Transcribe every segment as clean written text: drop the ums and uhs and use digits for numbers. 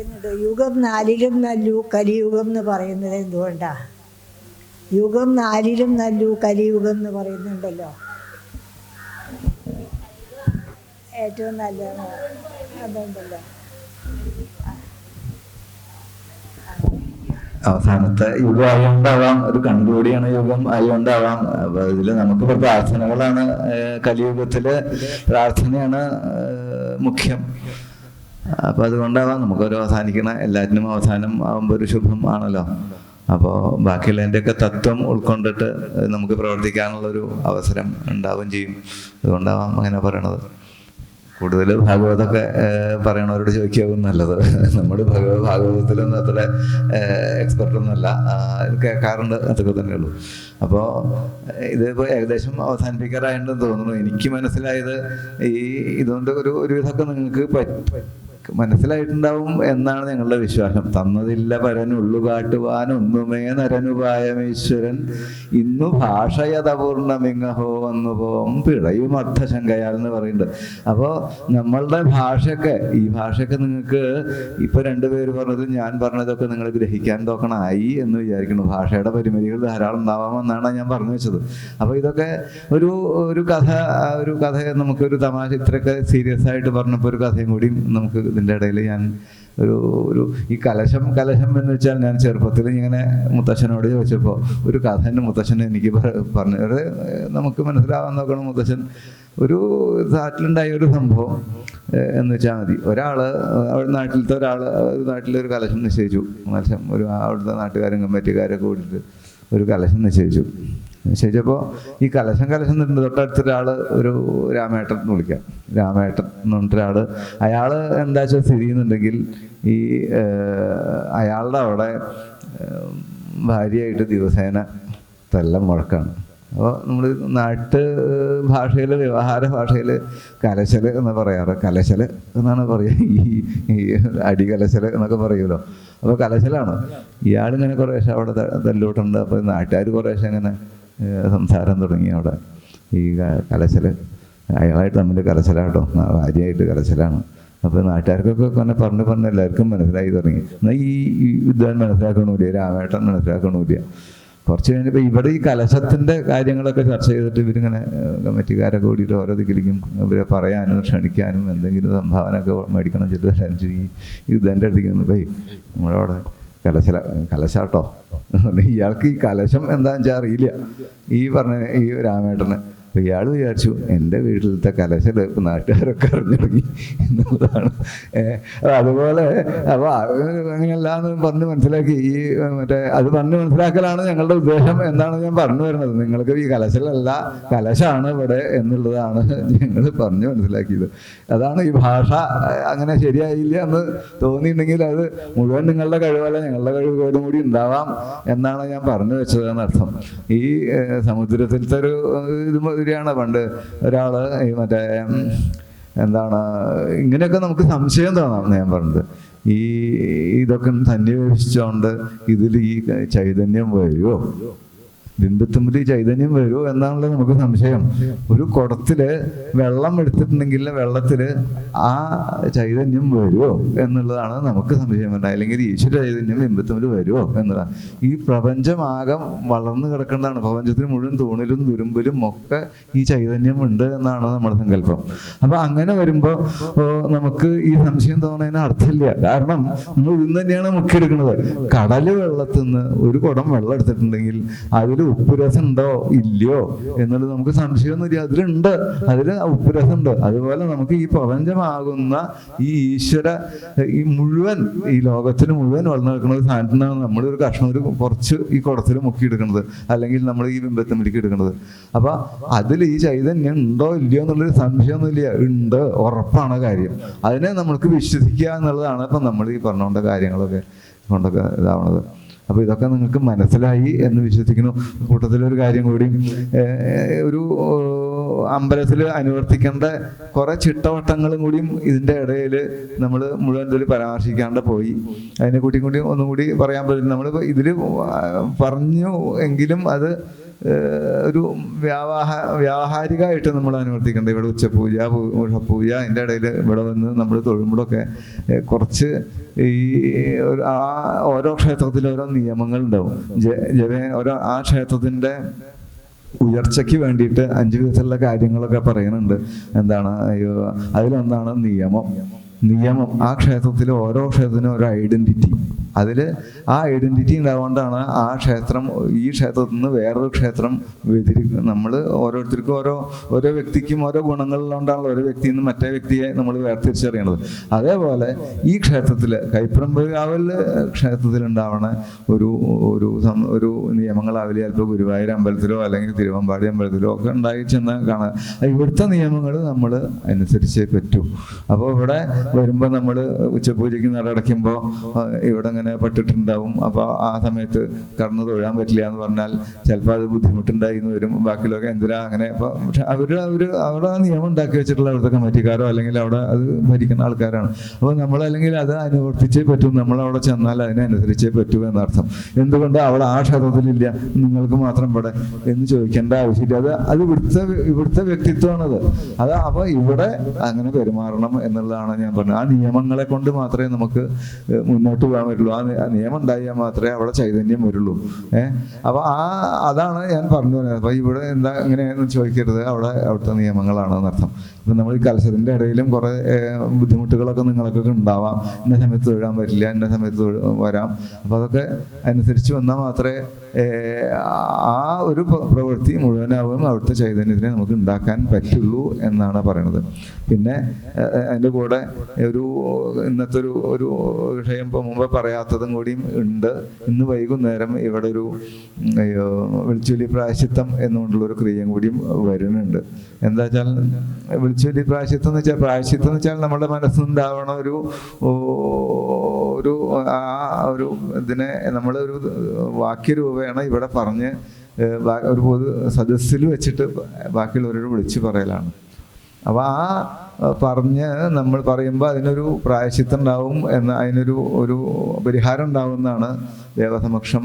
പറയുന്നുണ്ട് യുഗം നാലിലും നല്ലു കലിയുഗം എന്ന് പറയുന്നത് എന്തുകൊണ്ടാ? യുഗം നാലിലും നല്ലു കലിയുഗം എന്ന് പറയുന്നുണ്ടല്ലോ. ഏറ്റവും നല്ലതാണ് അതുണ്ടല്ലോ. അവസാനത്തെ യുഗം ആയതുകൊണ്ടാവാം, ഒരു കണ്ടുകൂടിയാണ് യുഗം ആയതുകൊണ്ടാവാം. അപ്പൊ ഇതില് നമുക്കിപ്പോ പ്രാർത്ഥനകളാണ്, കലിയുഗത്തില് പ്രാർത്ഥനയാണ് മുഖ്യം. അപ്പൊ അതുകൊണ്ടാവാം നമുക്കൊരു അവസാനിക്കണ എല്ലാറ്റിനും അവസാനം ആവുമ്പോൾ ഒരു ശുഭം ആണല്ലോ. അപ്പോൾ ബാക്കിയുള്ളതിൻ്റെയൊക്കെ തത്വം ഉൾക്കൊണ്ടിട്ട് നമുക്ക് പ്രവർത്തിക്കാനുള്ളൊരു അവസരം ഉണ്ടാവുകയും ചെയ്യും. അതുകൊണ്ടാവാം അങ്ങനെ പറയണത്. കൂടുതൽ ഭാഗവതമൊക്കെ പറയണവരോട് ചോദിക്കാവും നല്ലത്. നമ്മുടെ ഭാഗവതത്തിലൊന്നും അത്ര എക്സ്പെർട്ടൊന്നുമല്ല, കേൾക്കാറുണ്ട്, അതൊക്കെ തന്നെയുള്ളൂ. അപ്പോൾ ഇതിപ്പോൾ ഏകദേശം അവസാനിപ്പിക്കാറായിട്ടുണ്ടെന്ന് തോന്നുന്നു. എനിക്ക് മനസ്സിലായത് ഇതുകൊണ്ട് ഒരുവിധമൊക്കെ നിങ്ങൾക്ക് മനസ്സിലായിട്ടുണ്ടാവും എന്നാണ് ഞങ്ങളുടെ വിശ്വാസം. തന്നതില്ല പരനുള്ളു കാട്ടുവാനൊന്നുമേ നരനുപായമീശ്വരൻ ഇന്നു ഭാഷയതപൂർണ്ണമിങ്ങഹോ വന്നു പോം പിഴയും അർത്ഥശങ്കയാൽ എന്ന് പറയുന്നുണ്ട്. അപ്പോൾ നമ്മളുടെ ഭാഷയൊക്കെ, ഈ ഭാഷയൊക്കെ നിങ്ങൾക്ക് ഇപ്പൊ രണ്ടുപേര് പറഞ്ഞത് ഞാൻ പറഞ്ഞതൊക്കെ നിങ്ങൾ ഗ്രഹിക്കാൻ തോക്കണായി എന്ന് വിചാരിക്കുന്നു. ഭാഷയുടെ പരിമിതികൾ ധാരാളം ഉണ്ടാവാമെന്നാണ് ഞാൻ പറഞ്ഞു വെച്ചത്. അപ്പോൾ ഇതൊക്കെ ഒരു കഥ നമുക്കൊരു തമാശ, ഇത്രയൊക്കെ സീരിയസ് ആയിട്ട് പറഞ്ഞപ്പോൾ ഒരു കഥയും കൂടി നമുക്ക് ഇതിൻ്റെ ഇടയിൽ ഞാൻ ഒരു ഈ കലശം എന്ന് വെച്ചാൽ, ഞാൻ ചെറുപ്പത്തിൽ ഇങ്ങനെ മുത്തശ്ശനോട് ചോദിച്ചപ്പോൾ ഒരു കഥ എൻ്റെ മുത്തശ്ശൻ എനിക്ക് പറഞ്ഞു, നമുക്ക് മനസ്സിലാവാൻ നോക്കണം. മുത്തശ്ശൻ ഒരു നാട്ടിലുണ്ടായ ഒരു സംഭവം എന്ന് വെച്ചാൽ മതി. നാട്ടിലത്തെ നാട്ടിലൊരു കലശം നിശ്ചയിച്ചു. അവിടുത്തെ നാട്ടുകാരും കമ്മിറ്റിക്കാരൊക്കെ കൂടിയിട്ട് ഒരു കലശം നിശ്ചയിച്ചപ്പോൾ ഈ കലശം നിന്നിട്ടുണ്ട്. തൊട്ടടുത്തൊരാൾ, ഒരു രാമേട്ടൻ എന്ന് വിളിക്കാം, രാമേട്ടൻ എന്ന് പറഞ്ഞിട്ടൊരാൾ, അയാൾ എന്താ വെച്ചാൽ സ്ഥിതി ചെയ്യുന്നുണ്ടെങ്കിൽ ഈ അയാളുടെ അവിടെ ഭാര്യയായിട്ട് ദിവസേന തെല്ലം മുഴക്കാണ്. അപ്പോൾ നമ്മൾ ഭാഷയിൽ, വ്യവഹാര ഭാഷയിൽ കലശൽ എന്ന് പറയാറ്. കലശൽ എന്നാണ് പറയുക, ഈ അടികലശൽ എന്നൊക്കെ പറയുമല്ലോ. അപ്പോൾ കലശലാണ്. ഇയാളിങ്ങനെ കുറേശ്ശെ അവിടെ തല്ലൂട്ടുണ്ട്. അപ്പോൾ നാട്ടുകാർ കുറേശ്ശെ അങ്ങനെ സംസാരം തുടങ്ങി അവിടെ. ഈ കലശൽ അയാളായിട്ട് തമ്മിൽ കലശലാട്ടോ, ഭാര്യയായിട്ട് കലശലാണ്. അപ്പോൾ നാട്ടുകാർക്കൊക്കെ തന്നെ പറഞ്ഞ് എല്ലാവർക്കും മനസ്സിലായി തുടങ്ങി. എന്നാൽ ഈ വിദ്വാൻ മനസ്സിലാക്കണമില്ല, രാമേട്ടൻ മനസ്സിലാക്കണമില്ല. കുറച്ച് കഴിഞ്ഞപ്പോൾ ഇവിടെ ഈ കലശത്തിൻ്റെ കാര്യങ്ങളൊക്കെ ചർച്ച ചെയ്തിട്ട് ഇവരിങ്ങനെ കമ്മിറ്റിക്കാരൊക്കെ കൂടിയിട്ട് ഓരോ ദിക്കിലേക്കും ഇവരെ പറയാനും ക്ഷണിക്കാനും എന്തെങ്കിലും സംഭാവന ഒക്കെ മേടിക്കണം ചെല്ലുക. ഈ വിദ്വാൻ്റെ അടുത്തേക്ക് വന്നു, നമ്മളവിടെ കലശാട്ടോ. ഇയാൾക്ക് ഈ കലശം എന്താണെന്ന് വെച്ചാൽ അറിയില്ല, ഈ രാമേട്ടന്. അപ്പോൾ ഇയാൾ വിചാരിച്ചു എൻ്റെ വീട്ടിലത്തെ കലശൽ നാട്ടുകാരൊക്കെ അറിഞ്ഞു തുടങ്ങി എന്നുള്ളതാണ്. അതുപോലെ അപ്പോൾ അങ്ങനെയല്ലാന്ന് പറഞ്ഞ് മനസ്സിലാക്കി. അത് പറഞ്ഞ് മനസ്സിലാക്കലാണ് ഞങ്ങളുടെ ഉദ്ദേശം എന്നാണ് ഞാൻ പറഞ്ഞു വരുന്നത്. നിങ്ങൾക്ക് ഈ കലശലല്ല, കലശാണ് ഇവിടെ എന്നുള്ളതാണ് ഞങ്ങൾ പറഞ്ഞു മനസ്സിലാക്കിയത്. അതാണ് ഈ ഭാഷ അങ്ങനെ ശരിയായില്ല എന്ന് തോന്നിയിട്ടുണ്ടെങ്കിൽ അത് മുഴുവൻ നിങ്ങളുടെ കഴിവല്ല, ഞങ്ങളുടെ കഴിവുകളും കൂടി ഉണ്ടാവാം എന്നാണ് ഞാൻ പറഞ്ഞു വെച്ചത് എന്നർത്ഥം. ഈ സമുദ്രത്തിലത്തെ ഒരു ാണ് പണ്ട് ഒരാള് ഇങ്ങനെയൊക്കെ നമുക്ക് സംശയം തോന്നാം. ഞാൻ പറഞ്ഞത് ഇതൊക്കെ സന്നിവേശിച്ചുകൊണ്ട് ഇതിൽ ഈ ചൈതന്യം വരുമോ, ബിംബത്തുമ്പിൽ ചൈതന്യം വരുമോ എന്നാണല്ലോ നമുക്ക് സംശയം. ഒരു കുടത്തില് വെള്ളം എടുത്തിട്ടുണ്ടെങ്കിൽ വെള്ളത്തിൽ ആ ചൈതന്യം വരുമോ എന്നുള്ളതാണ് നമുക്ക് സംശയം വരുന്നത്. അല്ലെങ്കിൽ ഈശ്വര ചൈതന്യം ബിംബത്തുമ്പിൽ വരുമോ എന്നുള്ളതാണ്. ഈ പ്രപഞ്ചമാകം വളർന്നു കിടക്കേണ്ടതാണ്. പ്രപഞ്ചത്തിന് മുഴുവൻ തൂണിലും തുരുമ്പിലും ഒക്കെ ഈ ചൈതന്യം ഉണ്ട് എന്നാണ് നമ്മുടെ സങ്കല്പം. അപ്പൊ അങ്ങനെ വരുമ്പോൾ നമുക്ക് ഈ സംശയം തോന്നുന്നതിന് അർത്ഥമില്ല. കാരണം നമ്മൾ ഇന്ന് തന്നെയാണ് മുക്കിയെടുക്കുന്നത്. കടല് വെള്ളത്തിൽ നിന്ന് ഒരു കുടം വെള്ളം എടുത്തിട്ടുണ്ടെങ്കിൽ അതിൽ ഉപ്പുരസം ഉണ്ടോ ഇല്ലയോ എന്നുള്ളത് നമുക്ക് സംശയമൊന്നുമില്ല. അതിലുണ്ട്, അതിൽ ഉപ്പുരസം ഉണ്ട്. അതുപോലെ നമുക്ക് ഈ പ്രപഞ്ചമാകുന്ന ഈ ഈശ്വര ഈ മുഴുവൻ ഈ ലോകത്തിന് മുഴുവൻ വളർന്നു നിൽക്കുന്ന ഒരു സാധനത്തിനാണ് നമ്മളൊരു കഷ്ണം കുറച്ച് ഈ കുടത്തിൽ മുക്കിയെടുക്കുന്നത്, അല്ലെങ്കിൽ നമ്മൾ ഈ ബിംബത്തിലേക്ക് എടുക്കുന്നത്. അപ്പൊ അതിൽ ഈ ചൈതന്യം ഉണ്ടോ ഇല്ലയോ എന്നുള്ളൊരു സംശയമൊന്നുമില്ല, ഉണ്ട്, ഉറപ്പാണ് കാര്യം. അതിനെ നമ്മൾക്ക് വിശ്വസിക്കുക എന്നുള്ളതാണ് ഇപ്പം നമ്മൾ ഈ പറഞ്ഞുകൊണ്ട കാര്യങ്ങളൊക്കെ കൊണ്ടൊക്കെ ഇതാവണത്. അപ്പോൾ ഇതൊക്കെ നിങ്ങൾക്ക് മനസ്സിലായി എന്ന് വിശ്വസിക്കുന്നു. കൂട്ടത്തിലൊരു കാര്യം കൂടി, ഒരു അമ്പലത്തിൽ അനുവർത്തിക്കേണ്ട കുറേ ചിട്ടവട്ടങ്ങളും കൂടിയും ഇതിൻ്റെ ഇടയിൽ നമ്മൾ മുഴുവൻ ഇതിൽ പരാമർശിക്കാണ്ട് പോയി. അതിനെ കൂടി ഒന്നും കൂടി പറയാൻ പറ്റില്ല. നമ്മൾ ഇതിൽ പറഞ്ഞു എങ്കിലും അത് ഒരു വ്യാവഹാരികമായിട്ട് നമ്മൾ അനുവർത്തിക്കേണ്ടത്. ഇവിടെ ഉച്ചപൂജ, ഉഷപൂജ, അതിൻ്റെ ഇടയിൽ ഇവിടെ വന്ന് നമ്മൾ തൊഴുമ്പോഴൊക്കെ കുറച്ച് ഈ ഓരോ ക്ഷേത്രത്തിലും ഓരോ നിയമങ്ങളുണ്ടാവും. ആ ക്ഷേത്രത്തിൻ്റെ ഉയർച്ചയ്ക്ക് വേണ്ടിയിട്ട് 5 വിധത്തിലുള്ള കാര്യങ്ങളൊക്കെ പറയുന്നുണ്ട്. എന്താണ് അതിലൊന്നാണ് നിയമം. ആ ക്ഷേത്രത്തിൽ ഓരോ ക്ഷേത്രത്തിനും ഓരോ ഐഡന്റിറ്റി. അതിൽ ആ ഐഡന്റിറ്റി ഉണ്ടാവുകൊണ്ടാണ് ആ ക്ഷേത്രം ഈ ക്ഷേത്രത്തിൽ നിന്ന് വേറൊരു ക്ഷേത്രം നമ്മൾ ഓരോരുത്തർക്കും ഓരോ വ്യക്തിക്കും ഓരോ ഗുണങ്ങളുള്ളതുകൊണ്ടാണല്ലോ ഓരോ വ്യക്തിയിൽ നിന്ന് മറ്റേ വ്യക്തിയെ നമ്മൾ വേർതിരിച്ചറിയണത്. അതേപോലെ ഈ ക്ഷേത്രത്തിൽ കൈപ്പറമ്പ്കാവിൽ ക്ഷേത്രത്തിൽ ഉണ്ടാവണ ഒരു നിയമങ്ങളാവില്ല. ചിലപ്പോൾ ഗുരുവായൂർ അമ്പലത്തിലോ അല്ലെങ്കിൽ തിരുവമ്പാടി അമ്പലത്തിലോ ഒക്കെ ഉണ്ടായി ചെന്ന് കാണാം. ഇവിടുത്തെ നിയമങ്ങൾ നമ്മൾ അനുസരിച്ചേ പറ്റൂ. അപ്പോൾ ഇവിടെ വരുമ്പോൾ നമ്മൾ ഉച്ചപൂജയ്ക്ക് നടടയ്ക്കുമ്പോൾ ഇവിടെ ഇങ്ങനെ പെട്ടിട്ടുണ്ടാവും. അപ്പോൾ ആ സമയത്ത് കടന്നു തൊഴാൻ പറ്റില്ല എന്ന് പറഞ്ഞാൽ ചിലപ്പോൾ അത് ബുദ്ധിമുട്ടുണ്ടായി എന്ന് വരും. ബാക്കിയുള്ളതൊക്കെ എന്തിനാ അങ്ങനെ. അപ്പോൾ പക്ഷെ അവിടെ ആ നിയമം ഉണ്ടാക്കി വെച്ചിട്ടുള്ള അവിടുത്തെ കമ്മിറ്റിക്കാരോ അല്ലെങ്കിൽ അവിടെ അത് ഭരിക്കുന്ന ആൾക്കാരാണ്. അപ്പോൾ അല്ലെങ്കിൽ അത് അനുവർത്തിച്ചേ പറ്റൂ. നമ്മളവിടെ ചെന്നാൽ അതിനനുസരിച്ചേ പറ്റൂ എന്നർത്ഥം. എന്തുകൊണ്ട് അവിടെ ആ ക്ഷേത്രത്തിലില്ല, നിങ്ങൾക്ക് മാത്രം ഇവിടെ എന്ന് ചോദിക്കേണ്ട ആവശ്യമില്ല. അത് ഇവിടുത്തെ വ്യക്തിത്വമാണത്. അപ്പോൾ ഇവിടെ അങ്ങനെ പെരുമാറണം എന്നുള്ളതാണ് ഞാൻ പറഞ്ഞത്. ആ നിയമങ്ങളെ കൊണ്ട് മാത്രമേ നമുക്ക് മുന്നോട്ട് പോകാൻ പറ്റുള്ളൂ. ആ നിയമം ഉണ്ടായാൽ മാത്രമേ അവിടെ ചൈതന്യം വരുള്ളൂ. അപ്പോൾ അതാണ് ഞാൻ പറഞ്ഞു വരുന്നത്. അപ്പോൾ ഇവിടെ എന്താ എങ്ങനെയാണെന്ന് ചോദിക്കരുത്, അവിടുത്തെ നിയമങ്ങളാണെന്നർത്ഥം. ഇപ്പം നമ്മൾ ഈ കലശത്തിൻ്റെ ഇടയിലും കുറേ ബുദ്ധിമുട്ടുകളൊക്കെ നിങ്ങൾക്കൊക്കെ ഉണ്ടാവാം. ഇന്ന സമയത്ത് തൊഴാൻ പറ്റില്ല, ഇന്ന സമയത്ത് വരാം. അപ്പോൾ അതൊക്കെ അനുസരിച്ച് വന്നാൽ മാത്രമേ ആ ഒരു പ്രവൃത്തി മുഴുവനാവും അവിടുത്തെ ചൈതന്യത്തിനെ നമുക്ക് ഉണ്ടാക്കാൻ പറ്റുള്ളൂ എന്നാണ് പറയുന്നത്. പിന്നെ അതിൻ്റെ കൂടെ ഇന്നത്തെ ഒരു വിഷയം ഇപ്പോൾ മുമ്പ് പറയാത്തതും കൂടിയും ഉണ്ട്. ഇന്ന് വൈകുന്നേരം ഇവിടെ ഒരു വിളിച്ചൊല്ലി പ്രായശ്ചിത്തം എന്നുകൊണ്ടുള്ളൊരു ക്രിയയും കൂടിയും വരുന്നുണ്ട്. എന്താ വെച്ചാൽ വിളിച്ചൊല്ലി പ്രായശ്ചിത്തം എന്ന് വെച്ചാൽ നമ്മുടെ മനസ്സിലുണ്ടാവണ ഒരു ഇതിനെ നമ്മളൊരു വാക്യരൂപേണ ഇവിടെ പറഞ്ഞ് ഒരു പൊതു സദസ്സിൽ വെച്ചിട്ട് ബാക്കിയുള്ളവരോട് വിളിച്ചു പറയലാണ്. അപ്പോൾ പറഞ്ഞ് നമ്മൾ പറയുമ്പോൾ അതിനൊരു പ്രായശ്ചിത്തം ഉണ്ടാവും അതിനൊരു പരിഹാരം ഉണ്ടാവും എന്നാണ് ദേവസമക്ഷം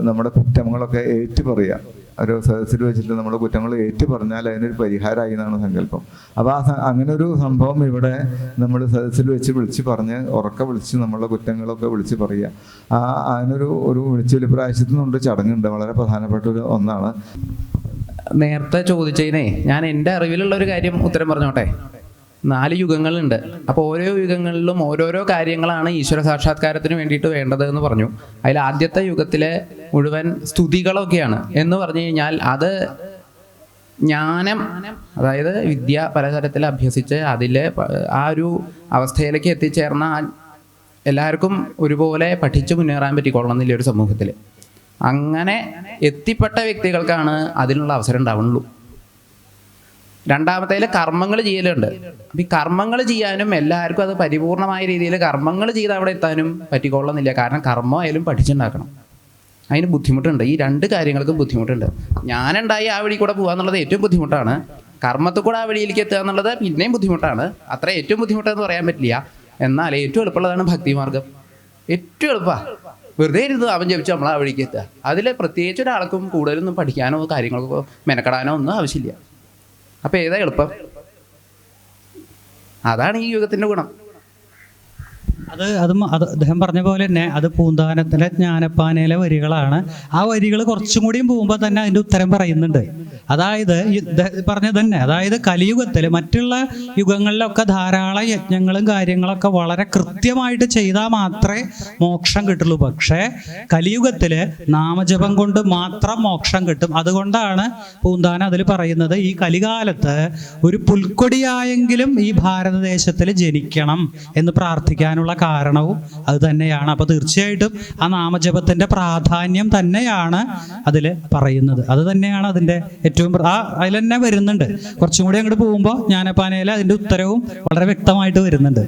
നമ്മുടെ കുറ്റങ്ങളൊക്കെ ഏറ്റു പറയുക. ഒരു സദസ്സിൽ വെച്ചിട്ട് നമ്മുടെ കുറ്റങ്ങൾ ഏറ്റു പറഞ്ഞാൽ അതിനൊരു പരിഹാരമായി എന്നാണ് സങ്കല്പം. അപ്പോൾ അങ്ങനെ ഒരു സംഭവം ഇവിടെ നമ്മൾ സദസ്സിൽ വെച്ച് വിളിച്ച് പറഞ്ഞ് ഉറക്കെ വിളിച്ച് നമ്മളുടെ കുറ്റങ്ങളൊക്കെ വിളിച്ച് പറയുക. അതിനൊരു വിളിച്ചൊല്ലി പ്രായശ്ചിത്തം ചടങ്ങുണ്ട്. വളരെ പ്രധാനപ്പെട്ട ഒന്നാണ്. നേരത്തെ ചോദിച്ചതിനെ ഞാൻ എൻ്റെ അറിവിലുള്ള ഒരു കാര്യം ഉത്തരം പറഞ്ഞോട്ടെ. 4 യുഗങ്ങളുണ്ട്. അപ്പോൾ ഓരോ യുഗങ്ങളിലും ഓരോരോ കാര്യങ്ങളാണ് ഈശ്വര സാക്ഷാത്കാരത്തിന് വേണ്ടിയിട്ട് വേണ്ടത് എന്ന് പറഞ്ഞു. അതിൽ ആദ്യത്തെ യുഗത്തിലെ മുഴുവൻ സ്തുതികളൊക്കെയാണ് എന്ന് പറഞ്ഞു കഴിഞ്ഞാൽ അത് ജ്ഞാനം, അതായത് വിദ്യ പലതരത്തിൽ അഭ്യസിച്ച് അതിൽ ആ ഒരു അവസ്ഥയിലേക്ക് എത്തിച്ചേർന്ന എല്ലാവർക്കും ഒരുപോലെ പഠിച്ചു മുന്നേറാൻ പറ്റിക്കൊള്ളണമെന്നില്ല ഒരു സമൂഹത്തിൽ. അങ്ങനെ എത്തിപ്പെട്ട വ്യക്തികൾക്കാണ് അതിനുള്ള അവസരം ഉണ്ടാവുള്ളൂ. രണ്ടാമത്തേൽ കർമ്മങ്ങൾ ചെയ്യലുണ്ട്. അപ്പം ഈ കർമ്മങ്ങൾ ചെയ്യാനും എല്ലാവർക്കും അത് പരിപൂർണമായ രീതിയിൽ കർമ്മങ്ങൾ ചെയ്ത് അവിടെ എത്താനും പറ്റിക്കൊള്ളുന്നില്ല. കാരണം കർമ്മം ആയാലും പഠിച്ചുണ്ടാക്കണം. അതിന് ബുദ്ധിമുട്ടുണ്ട്. ഈ 2 കാര്യങ്ങൾക്കും ബുദ്ധിമുട്ടുണ്ട്. ഞാനുണ്ടായി ആ വഴി കൂടെ പോകുക എന്നുള്ളത് ഏറ്റവും ബുദ്ധിമുട്ടാണ്. കർമ്മത്തിൽ കൂടെ ആ വഴിയിലേക്ക് എത്തുക എന്നുള്ളത് പിന്നെയും ബുദ്ധിമുട്ടാണ്. അത്ര ഏറ്റവും ബുദ്ധിമുട്ടെന്ന് പറയാൻ പറ്റില്ല. എന്നാൽ ഏറ്റവും എളുപ്പമുള്ളതാണ് ഭക്തിമാർഗം. ഏറ്റവും എളുപ്പമാണ്. വെറുതെ ഇരുന്ന് അവൻ ജപിച്ച് നമ്മൾ ആ വഴിക്ക് എത്തുക. അതിൽ പ്രത്യേകിച്ച് ഒരാൾക്കും കൂടുതലൊന്നും പഠിക്കാനോ കാര്യങ്ങൾക്കോ മെനക്കെടാനോ ഒന്നും ആവശ്യമില്ല. അപ്പോൾ ഏതാ എളുപ്പം? അതാണ് ഈ യുഗത്തിൻ്റെ ഗുണം. അത് അദ്ദേഹം പറഞ്ഞ പോലെ തന്നെ അത് പൂന്താനത്തിലെ ജ്ഞാനപ്പാനയിലെ വരികളാണ്. ആ വരികൾ കുറച്ചും കൂടിയും പോകുമ്പോൾ തന്നെ അതിൻ്റെ ഉത്തരം പറയുന്നുണ്ട്. അതായത് പറഞ്ഞത് തന്നെ, അതായത് കലിയുഗത്തിൽ മറ്റുള്ള യുഗങ്ങളിലൊക്കെ ധാരാളം യജ്ഞങ്ങളും കാര്യങ്ങളൊക്കെ വളരെ കൃത്യമായിട്ട് ചെയ്താൽ മാത്രമേ മോക്ഷം കിട്ടുള്ളൂ. പക്ഷേ കലിയുഗത്തിൽ നാമജപം കൊണ്ട് മാത്രം മോക്ഷം കിട്ടും. അതുകൊണ്ടാണ് പൂന്താനം അതിൽ പറയുന്നത് ഈ കലികാലത്ത് ഒരു പുൽക്കൊടിയായെങ്കിലും ഈ ഭാരതദേശത്തിൽ ജനിക്കണം എന്ന് പ്രാർത്ഥിക്കാനുള്ള കാരണവും അത് തന്നെയാണ്. അപ്പോൾ തീർച്ചയായിട്ടും ആ നാമജപത്തിന്റെ പ്രാധാന്യം തന്നെയാണ് അതിൽ പറയുന്നത്. അത് തന്നെയാണ് അതിൻ്റെ ഏറ്റവും അതിൽ തന്നെ വരുന്നുണ്ട്. കുറച്ചും കൂടി അങ്ങോട്ട് പോകുമ്പോൾ ജ്ഞാനപ്പാനയിൽ അതിൻ്റെ ഉത്തരവും വളരെ വ്യക്തമായിട്ട് വരുന്നുണ്ട്.